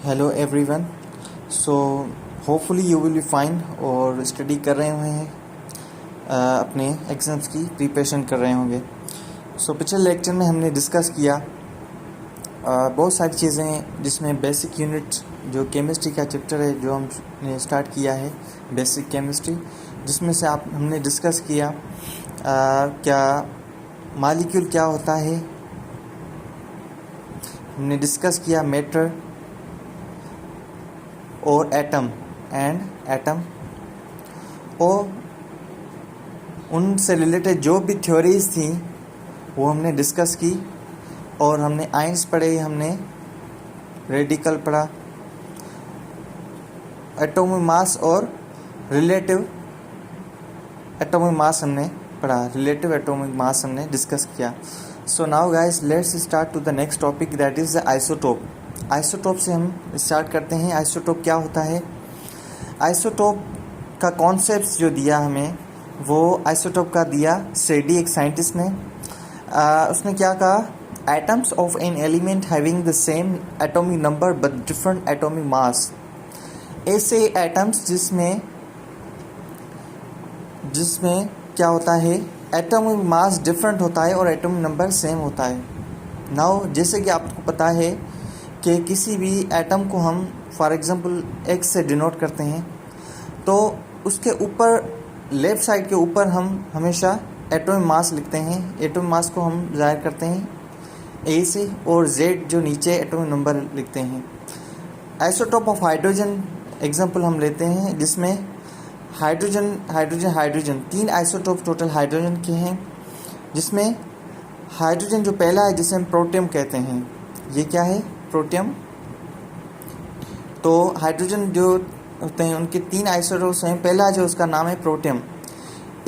Hello everyone. So hopefully you will be fine और study कर रहे हुए हैं, अपने एग्ज़ाम्स की प्रिपरेशन कर रहे होंगे। सो पिछले लेक्चर में हमने डिस्कस किया बहुत सारी चीज़ें, जिसमें बेसिक यूनिट जो केमिस्ट्री का चैप्टर है जो हमने स्टार्ट किया है, बेसिक केमिस्ट्री, जिसमें से हमने डिस्कस किया क्या मॉलिक्यूल क्या होता है। हमने डिस्कस किया मैटर और एटम और उनसे रिलेटेड जो भी थ्योरीज थी वो हमने डिस्कस की। और हमने आइंस पढ़े, हमने रेडिकल पढ़ा, एटॉमिक मास और रिलेटिव एटॉमिक मास हमने पढ़ा, रिलेटिव एटॉमिक मास हमने डिस्कस किया। So now guys, let's start to the next topic, that is the isotope. Isotope से हम स्टार्ट करते हैं। आइसोटोप क्या होता है? आइसोटोप का कॉन्सेप्ट जो दिया हमें, वो आइसोटोप का दिया सेडी, एक साइंटिस्ट ने। उसने क्या कहा? Atoms of an element having the same atomic number but different atomic mass. ऐसे एटम्स जिसमें क्या होता है, एटॉमिक मास डिफरेंट होता है और एटॉमिक नंबर सेम होता है। नाउ जैसे कि आपको पता है कि किसी भी एटम को हम फॉर एग्जांपल X से डिनोट करते हैं, तो उसके ऊपर लेफ़्ट साइड के ऊपर हम हमेशा एटॉमिक मास लिखते हैं। एटॉमिक मास को हम ज़ाहिर करते हैं A से, और Z जो नीचे एटॉमिक नंबर लिखते हैं। आइसोटोप ऑफ हाइड्रोजन एग्जांपल हम लेते हैं, जिसमें हाइड्रोजन तीन आइसोटोप टोटल हाइड्रोजन के हैं, जिसमें हाइड्रोजन जो पहला है जिसे हम प्रोटियम कहते हैं, ये क्या है? प्रोटियम। तो हाइड्रोजन जो होते हैं उनके तीन आइसोटोप्स हैं। पहला जो उसका नाम है प्रोटियम,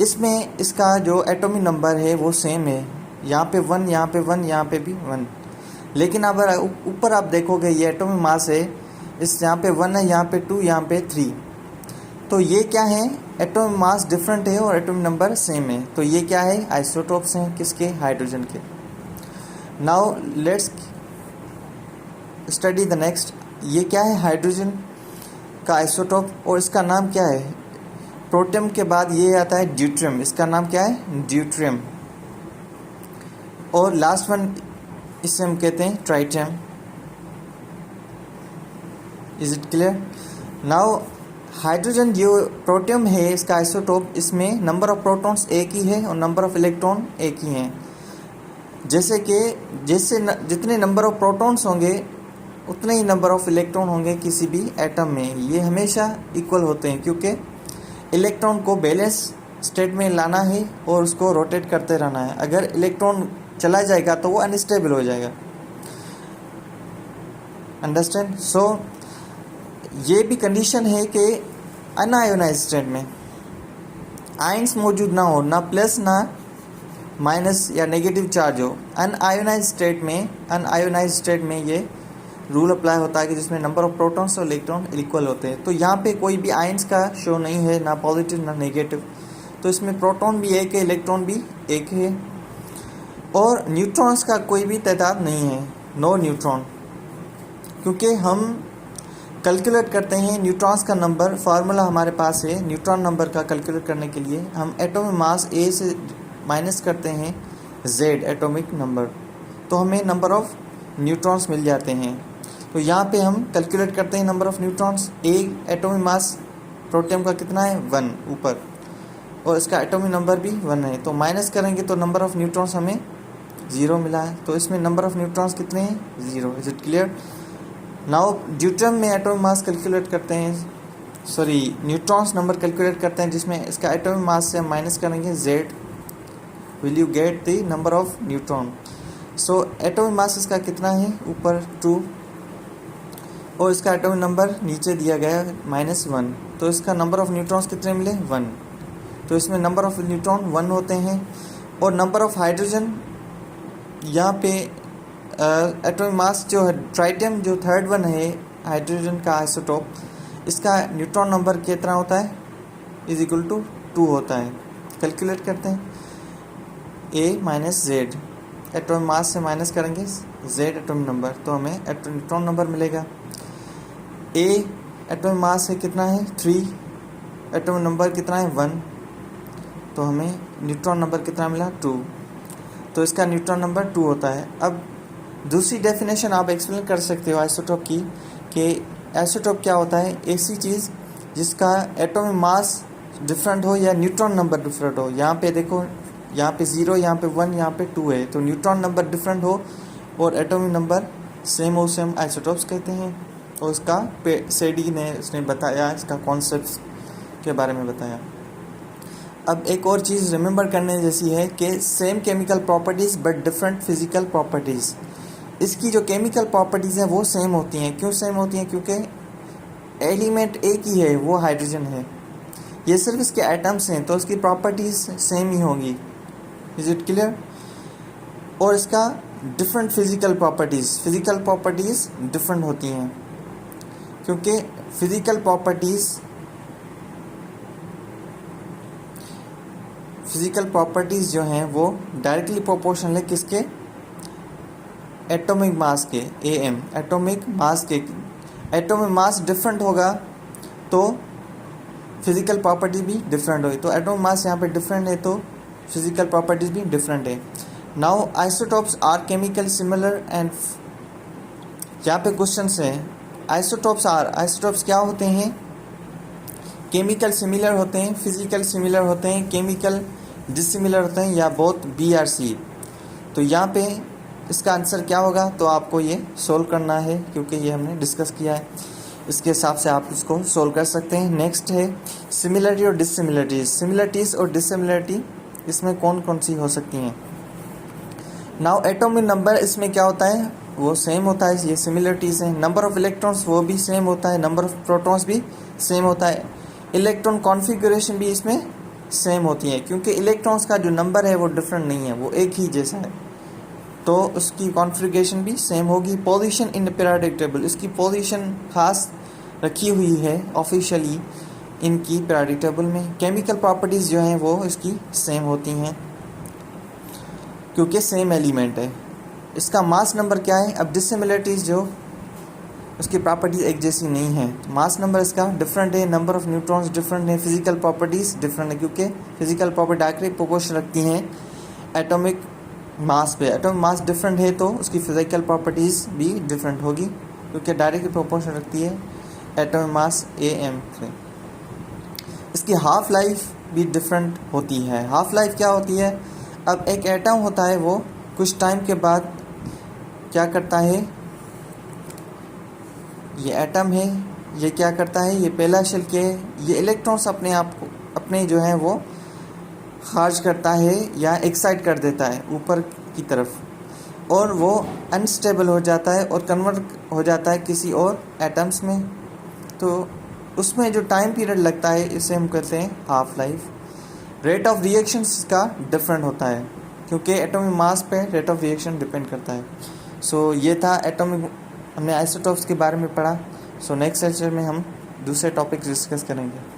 इसमें इसका जो एटॉमिक नंबर है वो सेम है, यहाँ पे 1, यहाँ पे 1, यहाँ पे भी 1। लेकिन अगर ऊपर आप देखोगे, ये एटॉमिक मास है, इस यहाँ पे 1 है, यहाँ पे 2, यहाँ पे 3। तो ये क्या है? एटॉमिक मास डिफरेंट है और एटॉमिक नंबर सेम है। तो ये क्या है? आइसोटोप्स हैं, किसके? हाइड्रोजन के। Now let's study the next. ये क्या है? हाइड्रोजन का आइसोटोप, और इसका नाम क्या है? प्रोटियम के बाद ये आता है ड्यूट्रियम। इसका नाम क्या है? ड्यूट्रियम। और लास्ट वन, इसे हम कहते हैं tritium. Is it clear? Now hydrogen जो प्रोटियम है, इसका आइसोटोप, इसमें नंबर ऑफ प्रोटॉन्स एक ही है और नंबर ऑफ इलेक्ट्रॉन एक ही हैं। जैसे जितने नंबर ऑफ प्रोटॉन्स होंगे उतने ही नंबर ऑफ इलेक्ट्रॉन होंगे किसी भी एटम में। ये हमेशा इक्वल होते हैं, क्योंकि इलेक्ट्रॉन को बैलेंस स्टेट में लाना है और उसको रोटेट करते रहना है। अगर इलेक्ट्रॉन चला जाएगा तो वो अनस्टेबल हो जाएगा। अंडरस्टैंड? सो ये भी कंडीशन है कि अनआयोनाइज स्टेट में आयंस मौजूद ना हो, ना प्लस ना माइनस या नेगेटिव चार्ज हो। अनआयोनाइज स्टेट में ये रूल अप्लाई होता है कि जिसमें नंबर ऑफ प्रोटॉन्स और इलेक्ट्रॉन इक्वल होते हैं। तो यहाँ पे कोई भी आयंस का शो नहीं है, ना पॉजिटिव ना नेगेटिव। तो इसमें प्रोटॉन भी एक है, इलेक्ट्रॉन भी एक है, और न्यूट्रॉन्स का कोई भी तादाद नहीं है, नो न्यूट्रॉन। क्योंकि हम कैलकुलेट करते हैं न्यूट्रॉन्स का नंबर, फार्मूला हमारे पास है न्यूट्रॉन नंबर का कैलकुलेट करने के लिए। हम एटॉमिक मास A से माइनस करते हैं Z एटॉमिक नंबर, तो हमें नंबर ऑफ न्यूट्रॉन्स मिल जाते हैं। तो यहाँ पे हम कैलकुलेट करते हैं नंबर ऑफ न्यूट्रॉन्स। एक एटॉमिक मास प्रोटियम का कितना है? 1 ऊपर, और इसका एटॉमिक नंबर भी 1 है। तो माइनस करेंगे तो नंबर ऑफ न्यूट्रॉन्स हमें 0 मिला है। तो इसमें नंबर ऑफ न्यूट्रॉन्स कितने हैं? 0। Is it clear? Now deuterium में एटॉमिक मास कैलकुलेट करते हैं, न्यूट्रॉन्स नंबर कैलकुलेट करते हैं, जिसमें इसका एटॉमिक मास से हम माइनस करेंगे Z, will you get the number of neutron. So atomic mass इसका कितना है? ऊपर 2, और इसका एटॉमिक नंबर नीचे दिया गया -1। तो इसका नंबर ऑफ न्यूट्रॉन्स कितने मिले? 1। तो इसमें नंबर ऑफ न्यूट्रॉन 1 होते हैं। और नंबर ऑफ हाइड्रोजन, यहाँ पे एटॉमिक मास जो है ट्राइटियम, जो थर्ड वन है हाइड्रोजन का आइसोटोप, इसका न्यूट्रॉन नंबर कितना होता है? इज इक्वल टू 2 होता है। कैलकुलेट करते हैं A minus Z, atomic mass से माइनस करेंगे Z एटॉमिक नंबर, तो हमें न्यूट्रॉन नंबर मिलेगा। ए एटॉमिक मास है कितना है 3, एटॉमिक नंबर कितना है 1, तो हमें न्यूट्रॉन नंबर कितना मिला 2, तो इसका न्यूट्रॉन नंबर 2 होता है। अब दूसरी डेफिनेशन आप एक्सप्लेन कर सकते हो आइसोटोप की, कि आइसोटोप क्या होता है, ऐसी चीज़ जिसका एटॉमिक मास डिफरेंट हो या न्यूट्रॉन नंबर डिफरेंट हो। यहाँ पे देखो, यहाँ पे 0, यहाँ पे 1, यहाँ पे 2 है, तो न्यूट्रॉन नंबर डिफरेंट हो और एटॉमिक नंबर सेम हो, सेम आइसोटोप्स कहते हैं। और उसका सेडी ने उसने बताया, इसका कॉन्सेप्ट के बारे में बताया। अब एक और चीज़ रिमेंबर करने जैसी है कि same chemical properties but different physical properties. इसकी जो केमिकल प्रॉपर्टीज़ हैं वो सेम होती हैं। क्यों सेम होती हैं? क्योंकि एलिमेंट एक ही है, वो हाइड्रोजन है। ये सिर्फ इसके एटम्स हैं, तो उसकी प्रॉपर्टीज़ सेम ही होंगी। Is it clear? और इसका डिफरेंट फिजिकल प्रॉपर्टीज़ डिफरेंट होती हैं, क्योंकि फिजिकल प्रॉपर्टीज़ जो हैं वो डायरेक्टली प्रोपोर्शनल है किसके? एटॉमिक मास के, एम एटॉमिक मास के। एटॉमिक मास डिफरेंट होगा तो फिजिकल प्रॉपर्टी भी डिफरेंट होगी। तो एटॉमिक मास यहाँ पे डिफरेंट है तो फिजिकल प्रॉपर्टीज भी डिफरेंट है। Now isotopes are chemical similar and, यहाँ पे क्वेश्चन है आइसोटोप्स क्या होते हैं? केमिकल सिमिलर होते हैं, फिजिकल सिमिलर होते हैं, केमिकल डिसिमिलर होते हैं, या बोथ BRC। तो यहाँ पे इसका आंसर क्या होगा? तो आपको ये सोल्व करना है, क्योंकि ये हमने डिस्कस किया है, इसके हिसाब से आप इसको सोल्व कर सकते हैं। नेक्स्ट है सिमिलरिटी और डिसिमिलरिटीज। सिमिलरिटीज़ और डिसिमिलरिटी इसमें कौन कौन सी हो सकती हैं? नाउ एटॉमिक नंबर इसमें क्या होता है? वो सेम होता है, ये सिमिलरिटीज़ हैं। नंबर ऑफ इलेक्ट्रॉन्स वो भी सेम होता है, नंबर ऑफ प्रोटॉन्स भी सेम होता है। इलेक्ट्रॉन कॉन्फ़िगरेशन भी इसमें सेम होती है, क्योंकि इलेक्ट्रॉन्स का जो नंबर है वो डिफरेंट नहीं है, वो एक ही जैसा है, तो उसकी कॉन्फ़िगरेशन भी सेम होगी। पोजीशन इन पीरियोडिक टेबल, इसकी पोजीशन खास रखी हुई है ऑफिशियली इनकी पीरियोडिक टेबल में। केमिकल प्रॉपर्टीज़ जो हैं वो इसकी सेम होती हैं, क्योंकि सेम एलिमेंट है। इसका मास नंबर क्या है? अब डिसिमिलरिटीज़ जो उसकी प्रॉपर्टीज एक जैसी नहीं है, तो मास नंबर इसका डिफरेंट है, नंबर ऑफ न्यूट्रॉन्स डिफरेंट है, फिजिकल प्रॉपर्टीज़ डिफरेंट है, क्योंकि फिजिकल प्रॉपर्टी डायरेक्ट प्रोपोर्शन रखती हैं एटॉमिक मास पे। एटॉमिक मास डिफरेंट है तो उसकी फिजिकल प्रॉपर्टीज़ भी डिफरेंट होगी, क्योंकि डायरेक्ट प्रोपोर्शन रखती है एटॉमिक मास AM से। इसकी हाफ लाइफ भी डिफरेंट होती है। हाफ लाइफ क्या होती है? अब एक एटम होता है, वो कुछ टाइम के बाद क्या करता है? ये एटम है, ये क्या करता है? ये पहला शेल के ये इलेक्ट्रॉन्स अपने आप को अपने जो है वो खारिज करता है या एक्साइट कर देता है ऊपर की तरफ, और वो अनस्टेबल हो जाता है और कन्वर्ट हो जाता है किसी और एटम्स में। तो उसमें जो टाइम पीरियड लगता है इसे हम कहते हैं half life. Rate of reactions का डिफरेंट होता है, क्योंकि एटॉमिक मास पे रेट ऑफ रिएक्शन डिपेंड करता है। सो ये था एटॉमिक, हमने आइसोटोप्स के बारे में पढ़ा। सो नेक्स्ट लेक्चर में हम दूसरे टॉपिक्स डिस्कस करेंगे।